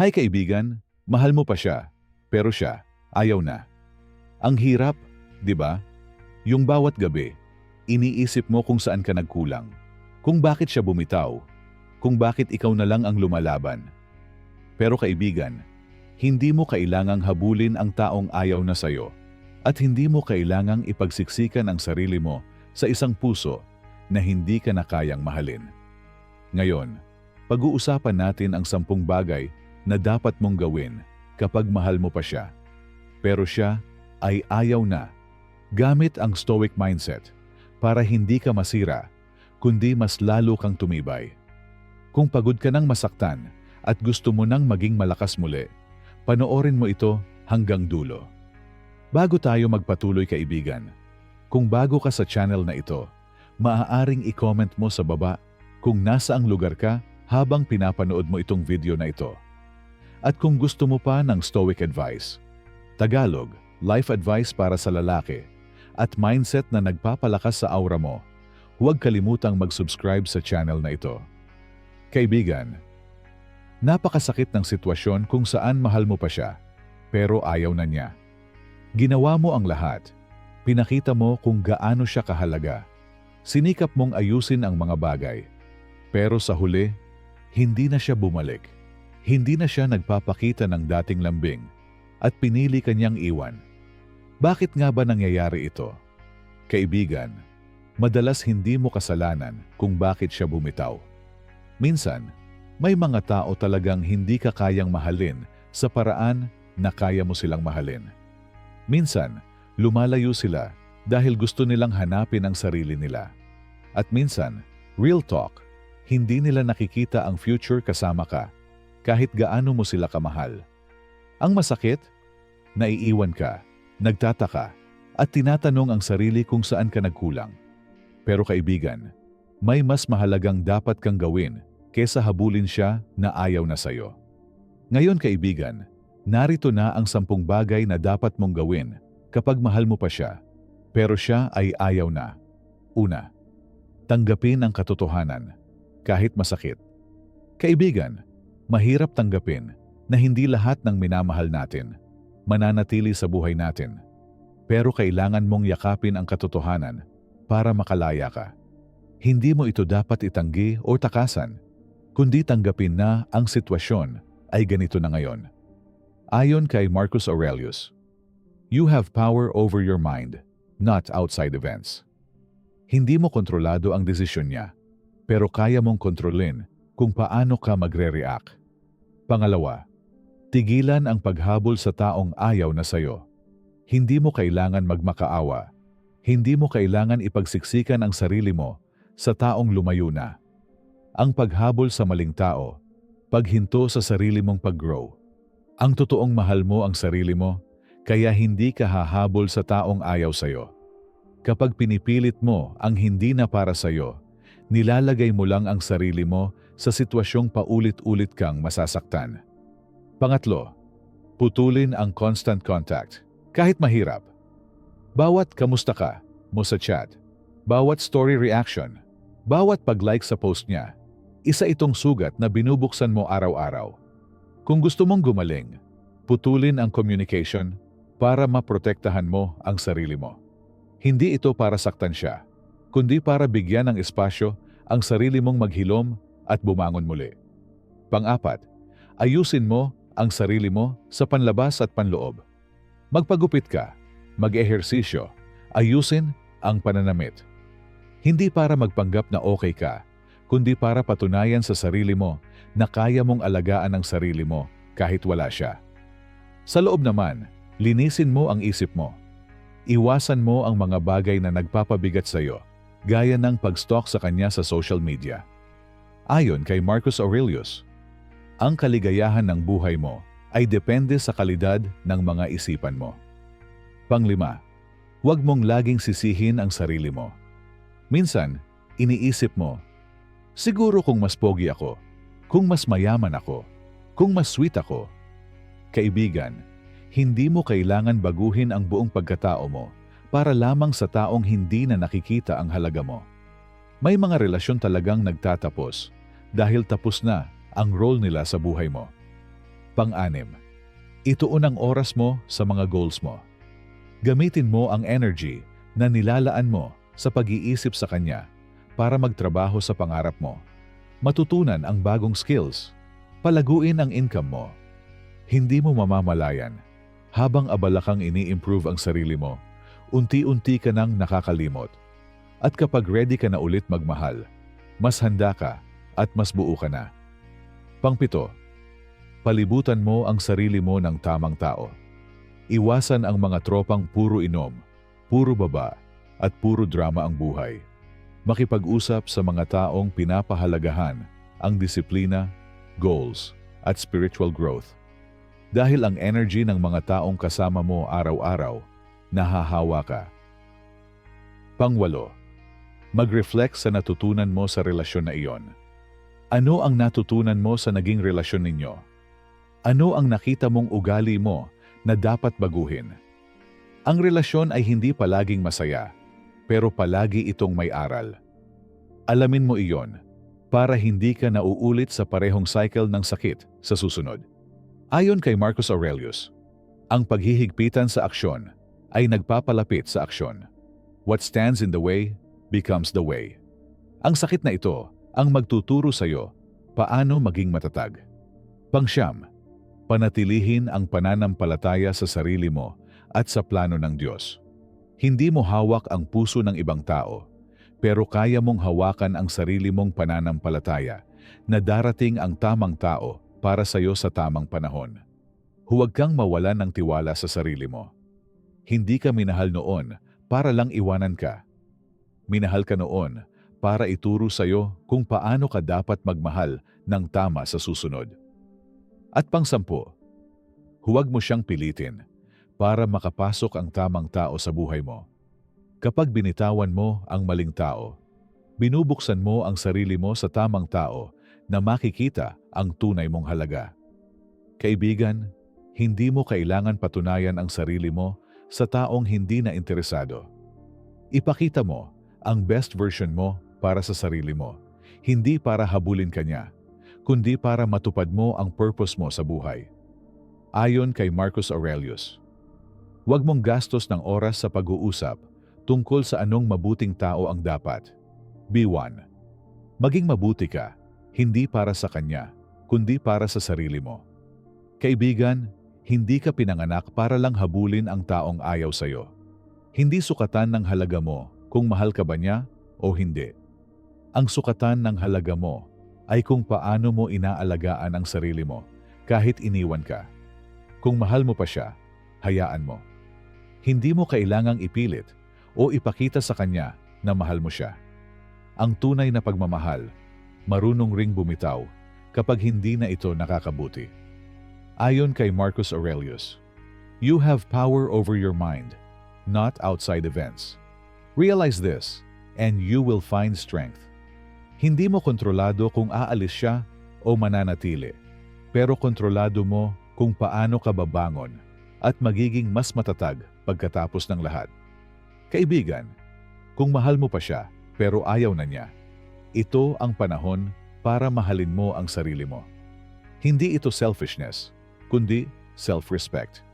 Hi kaibigan, mahal mo pa siya, pero siya, ayaw na. Ang hirap, di ba? Yung bawat gabi, iniisip mo kung saan ka nagkulang, kung bakit siya bumitaw, kung bakit ikaw na lang ang lumalaban. Pero kaibigan, hindi mo kailangang habulin ang taong ayaw na sayo, at hindi mo kailangang ipagsiksikan ang sarili mo sa isang puso na hindi ka na kayang mahalin. Ngayon, pag-uusapan natin ang 10 bagay na dapat mong gawin kapag mahal mo pa siya. Pero siya ay ayaw na. Gamit ang stoic mindset para hindi ka masira, kundi mas lalo kang tumibay. Kung pagod ka nang masaktan at gusto mo nang maging malakas muli, panoorin mo ito hanggang dulo. Bago tayo magpatuloy kaibigan, kung bago ka sa channel na ito, maaaring i-comment mo sa baba kung nasaang lugar ka habang pinapanood mo itong video na ito. At kung gusto mo pa ng Stoic Advice, Tagalog, life advice para sa lalaki, at mindset na nagpapalakas sa aura mo, huwag kalimutang mag-subscribe sa channel na ito. Kaibigan, napakasakit ng sitwasyon kung saan mahal mo pa siya, pero ayaw na niya. Ginawa mo ang lahat. Pinakita mo kung gaano siya kahalaga. Sinikap mong ayusin ang mga bagay. Pero sa huli, hindi na siya bumalik. Hindi na siya nagpapakita ng dating lambing at pinili kanyang iwan. Bakit nga ba nangyayari ito? Kaibigan, madalas hindi mo kasalanan kung bakit siya bumitaw. Minsan, may mga tao talagang hindi ka kayang mahalin sa paraan na kaya mo silang mahalin. Minsan, lumalayo sila dahil gusto nilang hanapin ang sarili nila. At minsan, real talk, hindi nila nakikita ang future kasama ka kahit gaano mo sila kamahal. Ang masakit, naiiwan ka, nagtataka, at tinatanong ang sarili kung saan ka nagkulang. Pero kaibigan, may mas mahalagang dapat kang gawin kesa habulin siya na ayaw na sayo. Ngayon kaibigan, narito na ang 10 bagay na dapat mong gawin kapag mahal mo pa siya, pero siya ay ayaw na. Una, tanggapin ang katotohanan, kahit masakit. Kaibigan, mahirap tanggapin na hindi lahat ng minamahal natin mananatili sa buhay natin. Pero kailangan mong yakapin ang katotohanan para makalaya ka. Hindi mo ito dapat itanggi o takasan, kundi tanggapin na ang sitwasyon ay ganito na ngayon. Ayon kay Marcus Aurelius, "You have power over your mind, not outside events." Hindi mo kontrolado ang desisyon niya, pero kaya mong kontrolin kung paano ka magre-react. Pangalawa, tigilan ang paghabol sa taong ayaw na sayo. Hindi mo kailangan magmakaawa. Hindi mo kailangan ipagsiksikan ang sarili mo sa taong lumayo na. Ang paghabol sa maling tao, paghinto sa sarili mong pag-grow. Ang totoong mahal mo ang sarili mo, kaya hindi ka hahabol sa taong ayaw sayo. Kapag pinipilit mo ang hindi na para sayo, nilalagay mo lang ang sarili mo sa sitwasyong paulit-ulit kang masasaktan. Pangatlo, putulin ang constant contact, kahit mahirap. Bawat kamusta ka mo sa chat, bawat story reaction, bawat pag-like sa post niya, isa itong sugat na binubuksan mo araw-araw. Kung gusto mong gumaling, putulin ang communication para maprotektahan mo ang sarili mo. Hindi ito para saktan siya, kundi para bigyan ng espasyo ang sarili mong maghilom at bumangon muli. Pang-apat, ayusin mo ang sarili mo sa panlabas at panloob. Magpagupit ka, mag-ehersisyo, ayusin ang pananamit. Hindi para magpanggap na okay ka, kundi para patunayan sa sarili mo na kaya mong alagaan ang sarili mo kahit wala siya. Sa loob naman, linisin mo ang isip mo. Iwasan mo ang mga bagay na nagpapabigat sa iyo, gaya ng pag-stalk sa kanya sa social media. Ayon kay Marcus Aurelius, ang kaligayahan ng buhay mo ay depende sa kalidad ng mga isipan mo. Panglima, huwag mong laging sisihin ang sarili mo. Minsan, iniisip mo, siguro kung mas pogi ako, kung mas mayaman ako, kung mas sweet ako. Kaibigan, hindi mo kailangan baguhin ang buong pagkatao mo para lamang sa taong hindi na nakikita ang halaga mo. May mga relasyon talagang nagtatapos dahil tapos na ang role nila sa buhay mo. Pang-anim, ituon ang oras mo sa mga goals mo. Gamitin mo ang energy na nilalaan mo sa pag-iisip sa kanya para magtrabaho sa pangarap mo. Matutunan ang bagong skills. Palaguin ang income mo. Hindi mo mamamalayan. Habang abala kang ini-improve ang sarili mo, unti-unti ka nang nakakalimot. At kapag ready ka na ulit magmahal, mas handa ka at mas buo ka na. Pang-pito, palibutan mo ang sarili mo ng tamang tao. Iwasan ang mga tropang puro inom, puro baba, at puro drama ang buhay. Makipag-usap sa mga taong pinapahalagahan ang disiplina, goals, at spiritual growth. Dahil ang energy ng mga taong kasama mo araw-araw, nahahawa ka. Pang-walo, mag-reflect sa natutunan mo sa relasyon na iyon. Ano ang natutunan mo sa naging relasyon ninyo? Ano ang nakita mong ugali mo na dapat baguhin? Ang relasyon ay hindi palaging masaya, pero palagi itong may aral. Alamin mo iyon para hindi ka nauulit sa parehong cycle ng sakit sa susunod. Ayon kay Marcus Aurelius, ang paghihigpitan sa aksyon ay nagpapalapit sa aksyon. What stands in the way becomes the way. Ang sakit na ito ang magtuturo sa iyo paano maging matatag. Pang-siyam, panatilihin ang pananampalataya sa sarili mo at sa plano ng Diyos. Hindi mo hawak ang puso ng ibang tao, pero kaya mong hawakan ang sarili mong pananampalataya na darating ang tamang tao para sa iyo sa tamang panahon. Huwag kang mawalan ng tiwala sa sarili mo. Hindi ka minahal noon para lang iwanan ka. Minahal ka noon para ituro sa iyo kung paano ka dapat magmahal ng tama sa susunod. At pang-sampu, huwag mo siyang pilitin para makapasok ang tamang tao sa buhay mo. Kapag binitawan mo ang maling tao, binubuksan mo ang sarili mo sa tamang tao na makikita ang tunay mong halaga. Kaibigan, hindi mo kailangan patunayan ang sarili mo sa taong hindi na interesado. Ipakita mo ang best version mo para sa sarili mo, hindi para habulin ka niya, kundi para matupad mo ang purpose mo sa buhay. Ayon kay Marcus Aurelius, huwag mong gastos ng oras sa pag-uusap tungkol sa anong mabuting tao ang dapat. B1. Maging mabuti ka, hindi para sa kanya, kundi para sa sarili mo. Kaibigan, hindi ka pinanganak para lang habulin ang taong ayaw sa'yo. Hindi sukatan ng halaga mo kung mahal ka ba niya o hindi. Ang sukatan ng halaga mo ay kung paano mo inaalagaan ang sarili mo kahit iniwan ka. Kung mahal mo pa siya, hayaan mo. Hindi mo kailangang ipilit o ipakita sa kanya na mahal mo siya. Ang tunay na pagmamahal, marunong ring bumitaw kapag hindi na ito nakakabuti. Ayon kay Marcus Aurelius, you have power over your mind, not outside events. Realize this, and you will find strength. Hindi mo kontrolado kung aalis siya o mananatili, pero kontrolado mo kung paano ka babangon at magiging mas matatag pagkatapos ng lahat. Kaibigan, kung mahal mo pa siya pero ayaw na niya, ito ang panahon para mahalin mo ang sarili mo. Hindi ito selfishness, kundi self-respect.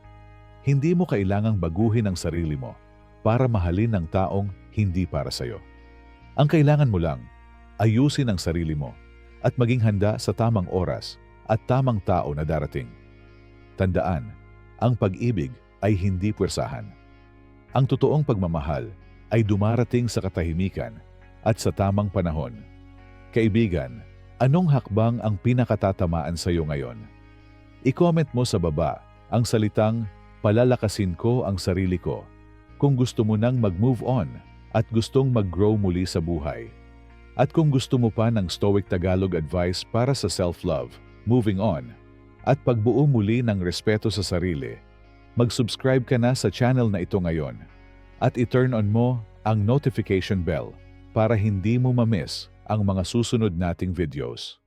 Hindi mo kailangang baguhin ang sarili mo para mahalin ang taong hindi para sa'yo. Ang kailangan mo lang, ayusin ang sarili mo at maging handa sa tamang oras at tamang tao na darating. Tandaan, ang pag-ibig ay hindi puwersahan. Ang totoong pagmamahal ay dumarating sa katahimikan at sa tamang panahon. Kaibigan, anong hakbang ang pinakatatamaan sa iyo ngayon? I-comment mo sa baba ang salitang "Palalakasin ko ang sarili ko" kung gusto mo nang mag-move on at gustong mag-grow muli sa buhay. At kung gusto mo pa ng Stoic Tagalog advice para sa self-love, moving on, at pagbuo muli ng respeto sa sarili, mag-subscribe ka na sa channel na ito ngayon at i-turn on mo ang notification bell para hindi mo ma-miss ang mga susunod nating videos.